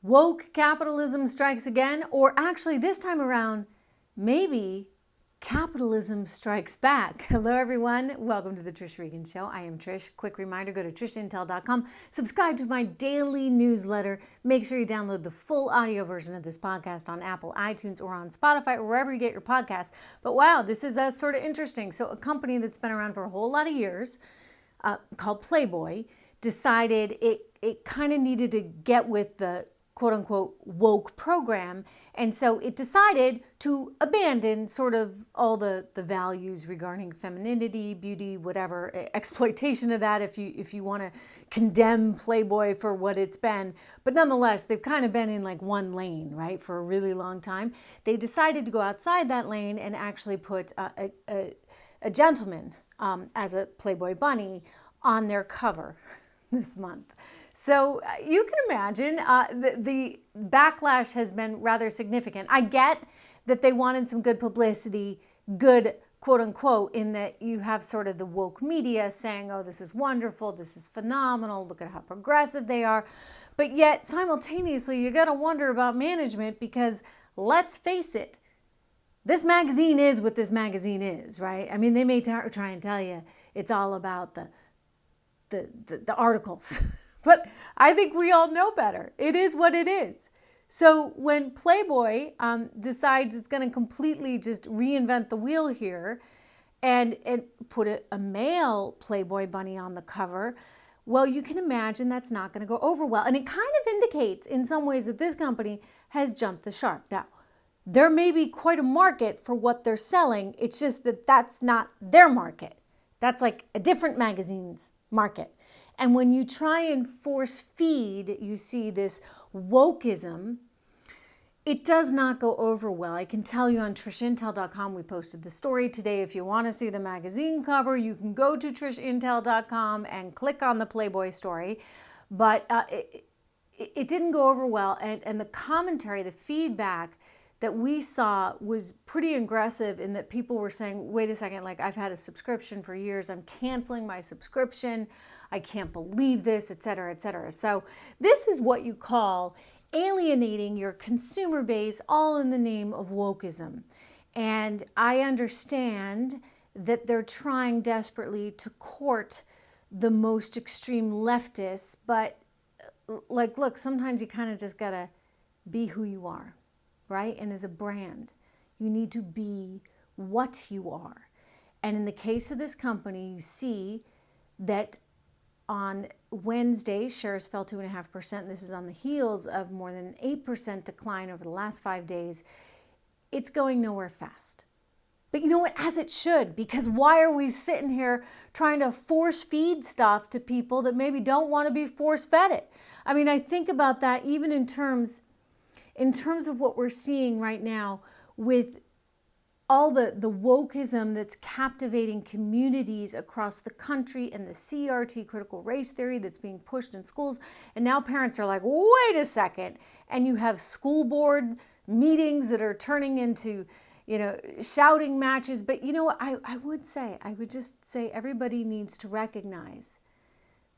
Woke capitalism strikes again, or actually this time around, maybe capitalism strikes back. Hello everyone, welcome to the Trish Regan Show. I am Trish. Quick reminder, go to trishintel.com, subscribe to my daily newsletter. Make sure you download the full audio version of this podcast on Apple, iTunes, or on Spotify, or wherever you get your podcasts. But wow, this is sort of interesting. So a company that's been around for a whole lot of years, called Playboy, decided it kind of needed to get with the quote-unquote woke program, and so it decided to abandon sort of all the values regarding femininity, beauty, whatever, exploitation of that if you want to condemn Playboy for what it's been. But nonetheless, they've kind of been in like one lane, right, for a really long time. They decided to go outside that lane and actually put a gentleman as a Playboy bunny on their cover this month. So you can imagine the backlash has been rather significant. I get that they wanted some good publicity, good quote unquote, in that you have sort of the woke media saying, oh, this is wonderful, this is phenomenal, look at how progressive they are. But yet simultaneously, you got to wonder about management because let's face it, this magazine is what this magazine is, right? I mean, they may try and tell you it's all about the articles. But I think we all know better. It is what it is. So when Playboy decides it's going to completely just reinvent the wheel here and put a male Playboy bunny on the cover, well, you can imagine that's not going to go over well. And it kind of indicates in some ways that this company has jumped the shark. Now, there may be quite a market for what they're selling. It's just that that's not their market. That's like a different magazine's market. And when you try and force feed, you see this wokeism, it does not go over well. I can tell you on trishintel.com, we posted the story today. If you want to see the magazine cover, you can go to trishintel.com and click on the Playboy story. But it didn't go over well. And the commentary, the feedback that we saw was pretty aggressive in that people were saying, wait a second, like I've had a subscription for years. I'm canceling my subscription. I can't believe this, et cetera, et cetera. So this is what you call alienating your consumer base all in the name of wokeism. And I understand that they're trying desperately to court the most extreme leftists, but like, look, sometimes you kind of just gotta be who you are, right? And as a brand, you need to be what you are. And in the case of this company, you see that on Wednesday, shares fell 2.5%. This is on the heels of more than an 8% decline over the last 5 days. It's going nowhere fast. But you know what? As it should, because why are we sitting here trying to force feed stuff to people that maybe don't want to be force fed it? I mean, I think about that even in terms of what we're seeing right now with all the wokeism that's captivating communities across the country and the CRT, critical race theory, that's being pushed in schools. And now parents are like, wait a second. And you have school board meetings that are turning into, shouting matches. But I would just say everybody needs to recognize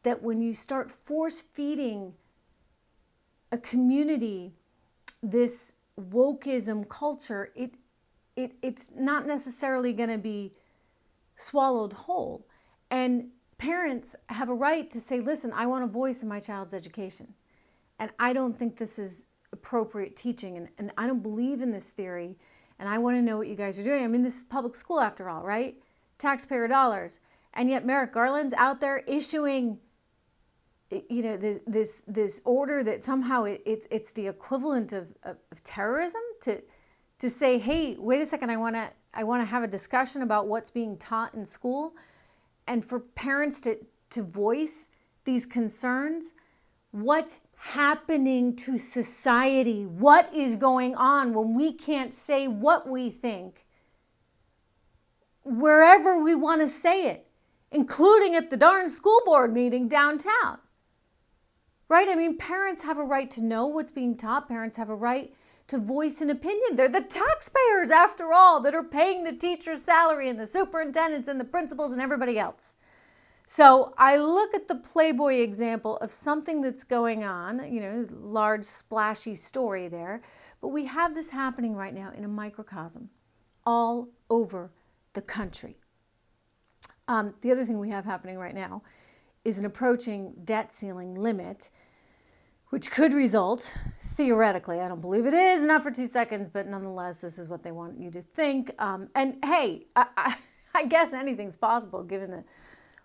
that when you start force feeding a community this wokeism culture, it's not necessarily going to be swallowed whole. And parents have a right to say, listen, I want a voice in my child's education. And I don't think this is appropriate teaching. And I don't believe in this theory. And I want to know what you guys are doing. I mean, this is public school after all, right? Taxpayer dollars. And yet Merrick Garland's out there issuing this order that somehow it's the equivalent of terrorism to say, hey, wait a second, I want to have a discussion about what's being taught in school, and for parents to voice these concerns. What's happening to society? What is going on when we can't say what we think wherever we want to say it, including at the darn school board meeting downtown? Right? I mean, parents have a right to know what's being taught. Parents have a right to voice an opinion. They're the taxpayers, after all, that are paying the teacher's salary and the superintendents and the principals and everybody else. So I look at the Playboy example of something that's going on, large splashy story there, but we have this happening right now in a microcosm all over the country. The other thing we have happening right now is an approaching debt ceiling limit, which could result, theoretically, I don't believe it is, not for 2 seconds, but nonetheless, this is what they want you to think. And hey, I guess anything's possible given the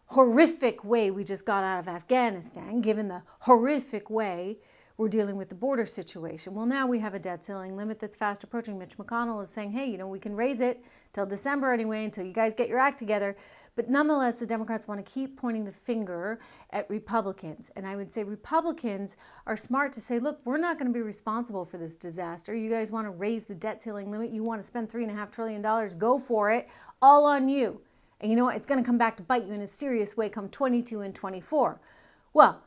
horrific way we just got out of Afghanistan, given the horrific way we're dealing with the border situation. Well, now we have a debt ceiling limit that's fast approaching. Mitch McConnell is saying, hey, we can raise it till December anyway, until you guys get your act together. But nonetheless, the Democrats want to keep pointing the finger at Republicans. And I would say Republicans are smart to say, look, we're not going to be responsible for this disaster. You guys want to raise the debt ceiling limit. You want to spend $3.5 trillion. Go for it. All on you. And you know what? It's going to come back to bite you in a serious way come 22 and 24. Well,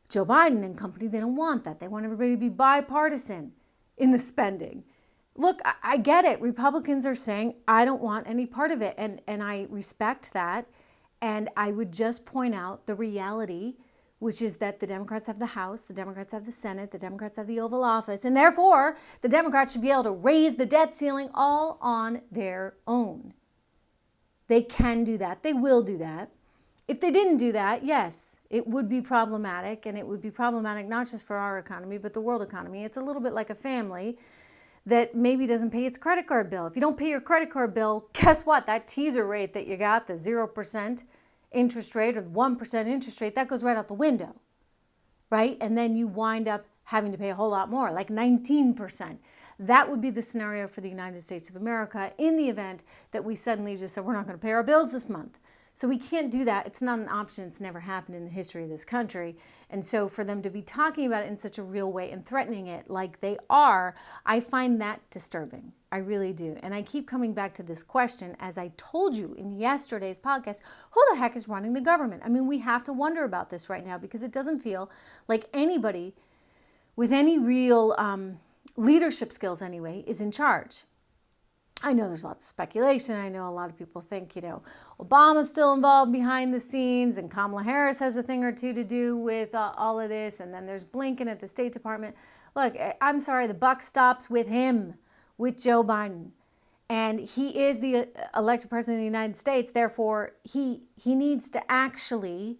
Joe Biden and company, they don't want that. They want everybody to be bipartisan in the spending. Look, I get it. Republicans are saying, I don't want any part of it. And I respect that. And I would just point out the reality, which is that the Democrats have the House, the Democrats have the Senate, the Democrats have the Oval Office, and therefore the Democrats should be able to raise the debt ceiling all on their own. They can do that. They will do that. If they didn't do that, yes, it would be problematic, and it would be problematic not just for our economy, but the world economy. It's a little bit like a family that maybe doesn't pay its credit card bill. If you don't pay your credit card bill, guess what? That teaser rate that you got, the 0% interest rate or the 1% interest rate, that goes right out the window, right? And then you wind up having to pay a whole lot more, like 19%. That would be the scenario for the United States of America in the event that we suddenly just said, we're not going to pay our bills this month. So we can't do that. It's not an option. It's never happened in the history of this country. And so for them to be talking about it in such a real way and threatening it like they are, I find that disturbing. I really do. And I keep coming back to this question, as I told you in yesterday's podcast, who the heck is running the government? I mean, we have to wonder about this right now because it doesn't feel like anybody with any real leadership skills anyway is in charge. I know there's lots of speculation. I know a lot of people think, Obama's still involved behind the scenes and Kamala Harris has a thing or two to do with all of this. And then there's Blinken at the State Department. Look, I'm sorry, the buck stops with him, with Joe Biden. And he is the elected president of the United States. Therefore, he needs to actually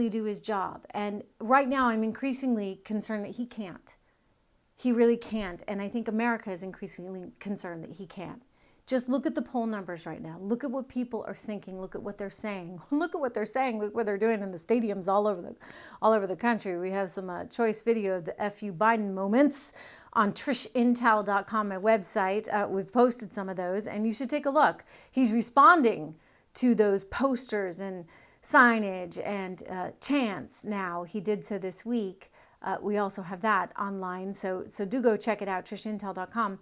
do his job. And right now, I'm increasingly concerned that he can't. He really can't. And I think America is increasingly concerned that he can't. Just look at the poll numbers right now. Look at what people are thinking. Look at what they're saying. Look at what they're saying. Look what they're doing in the stadiums all over the country. We have some choice video of the FU Biden moments on TrishIntel.com, my website. We've posted some of those, and you should take a look. He's responding to those posters and signage and chants now. He did so this week. We also have that online, so do go check it out, TrishIntel.com.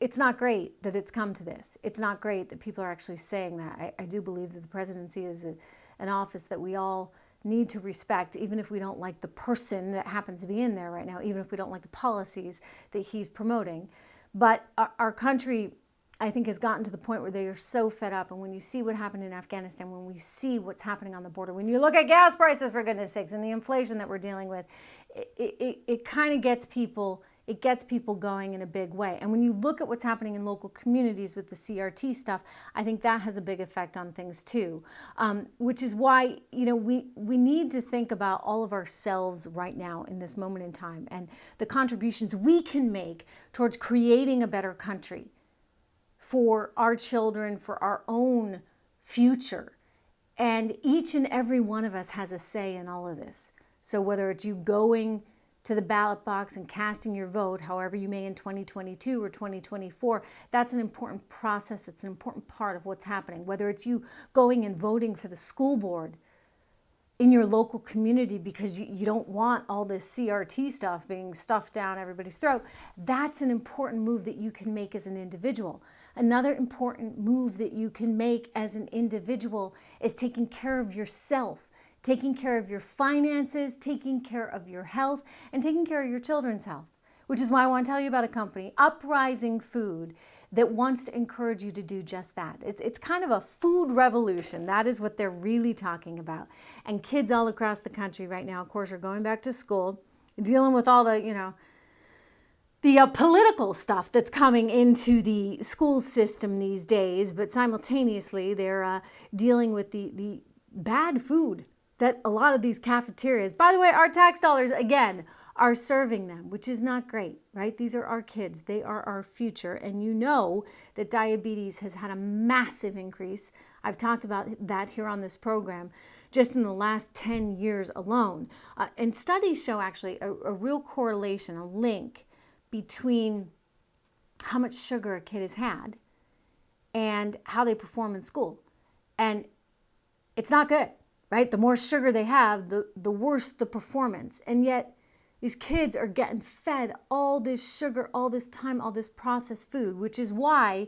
It's not great that it's come to this. It's not great that people are actually saying that. I do believe that the presidency is an office that we all need to respect, even if we don't like the person that happens to be in there right now, even if we don't like the policies that he's promoting. But our country, I think, has gotten to the point where they are so fed up. And when you see what happened in Afghanistan, when we see what's happening on the border, when you look at gas prices, for goodness sakes, and the inflation that we're dealing with, it kind of gets people going in a big way. And when you look at what's happening in local communities with the CRT stuff, I think that has a big effect on things too, which is why we need to think about all of ourselves right now in this moment in time and the contributions we can make towards creating a better country for our children, for our own future. And each and every one of us has a say in all of this. So whether it's you going to the ballot box and casting your vote, however you may in 2022 or 2024, that's an important process. It's an important part of what's happening. Whether it's you going and voting for the school board in your local community because you don't want all this CRT stuff being stuffed down everybody's throat, that's an important move that you can make as an individual. Another important move that you can make as an individual is taking care of yourself, taking care of your finances, taking care of your health, and taking care of your children's health, which is why I want to tell you about a company, Uprising Food, that wants to encourage you to do just that. It's kind of a food revolution. That is what they're really talking about. And kids all across the country right now, of course, are going back to school, dealing with all the, the political stuff that's coming into the school system these days, but simultaneously they're dealing with the bad food that a lot of these cafeterias, by the way, our tax dollars, again, are serving them, which is not great, right? These are our kids. They are our future. And you know that diabetes has had a massive increase. I've talked about that here on this program just in the last 10 years alone. And studies show actually a real correlation, a link between how much sugar a kid has had and how they perform in school. And it's not good, right? The more sugar they have, the worse the performance. And yet these kids are getting fed all this sugar, all this time, all this processed food, which is why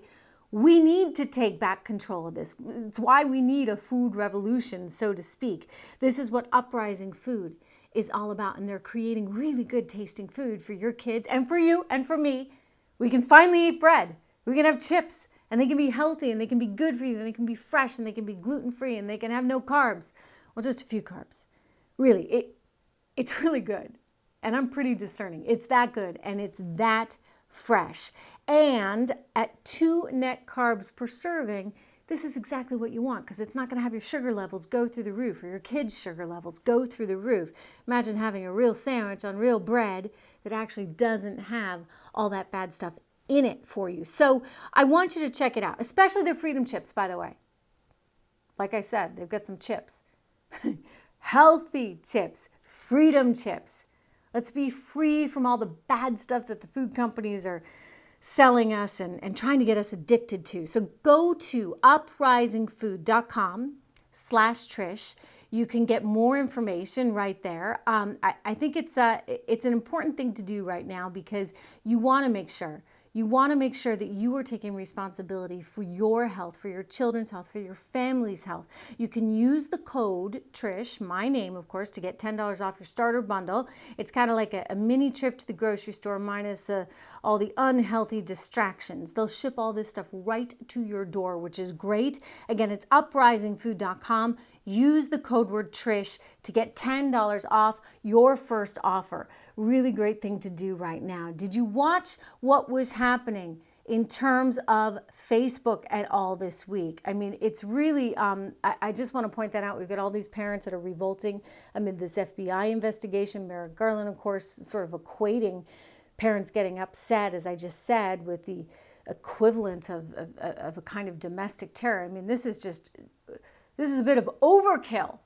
we need to take back control of this. It's why we need a food revolution, so to speak. This is what Uprising Food is all about, and they're creating really good tasting food for your kids and for you and for me. We can finally eat bread. We can have chips, and they can be healthy, and they can be good for you, and they can be fresh, and they can be gluten-free, and they can have no carbs. Well, just a few carbs. Really, it's really good. And I'm pretty discerning. It's that good, and it's that fresh. And at 2 net carbs per serving, this is exactly what you want, because it's not going to have your sugar levels go through the roof or your kids' sugar levels go through the roof. Imagine having a real sandwich on real bread that actually doesn't have all that bad stuff in it for you. So I want you to check it out, especially the Freedom Chips, by the way. Like I said, they've got some chips. Healthy chips, Freedom Chips. Let's be free from all the bad stuff that the food companies are selling us and trying to get us addicted to. So go to uprisingfood.com/Trish. You can get more information right there. I think it's an important thing to do right now, because you want to make sure that you are taking responsibility for your health, for your children's health, for your family's health. You can use the code Trish, my name, of course, to get $10 off your starter bundle. It's kind of like a mini trip to the grocery store minus all the unhealthy distractions. They'll ship all this stuff right to your door, which is great. Again, it's uprisingfood.com. Use the code word Trish to get $10 off your first offer. Really great thing to do right now. Did you watch what was happening in terms of Facebook at all this week? I mean, it's really, I just want to point that out. We've got all these parents that are revolting amid this FBI investigation. Merrick Garland, of course, sort of equating parents getting upset, as I just said, with the equivalent of a kind of domestic terror. I mean, this is a bit of overkill.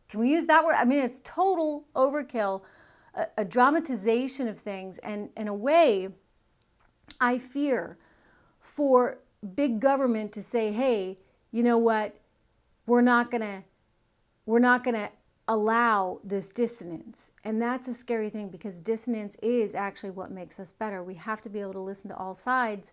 Can we use that word? I mean, it's total overkill, a dramatization of things. And in a way, I fear for big government to say, hey, you know what? We're not gonna allow this dissonance. And that's a scary thing, because dissonance is actually what makes us better. We have to be able to listen to all sides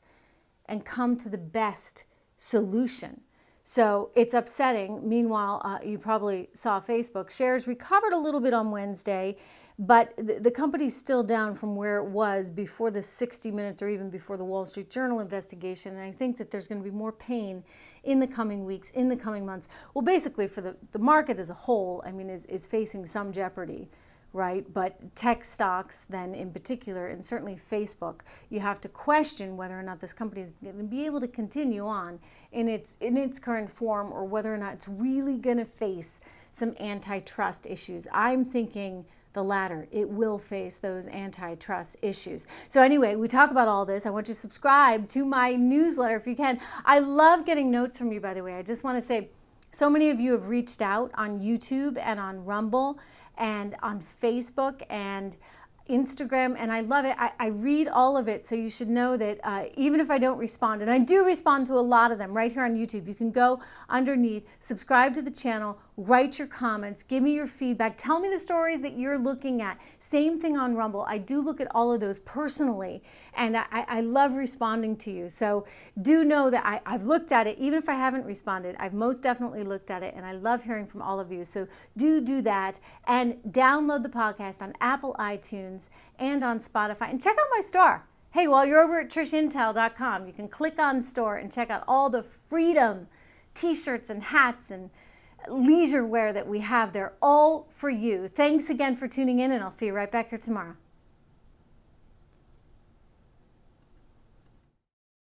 and come to the best solution. So it's upsetting. Meanwhile, you probably saw Facebook shares recovered a little bit on Wednesday, but the company's still down from where it was before the 60 Minutes or even before the Wall Street Journal investigation. And I think that there's going to be more pain in the coming weeks, in the coming months. Well, basically for the market as a whole, I mean, is facing some jeopardy, right? But tech stocks then in particular, and certainly Facebook, you have to question whether or not this company is going to be able to continue on in its current form, or whether or not it's really going to face some antitrust issues. I'm thinking the latter. It will face those antitrust issues. So anyway, we talk about all this. I want you to subscribe to my newsletter if you can. I love getting notes from you, by the way. I just want to say, so many of you have reached out on YouTube and on Rumble and on Facebook and Instagram, and I love it. I read all of it, so you should know that even if I don't respond, and I do respond to a lot of them right here on YouTube, you can go underneath, subscribe to the channel, write your comments, give me your feedback, tell me the stories that you're looking at. Same thing on Rumble. I do look at all of those personally, and I love responding to you. So do know that I've looked at it. Even if I haven't responded, I've most definitely looked at it, and I love hearing from all of you. So do that, and download the podcast on Apple iTunes and on Spotify, and check out my store. Hey, while you're over at trishintel.com, you can click on store and check out all the freedom t-shirts and hats and leisure wear that we have. They're all for you. Thanks again for tuning in, and I'll see you right back here tomorrow.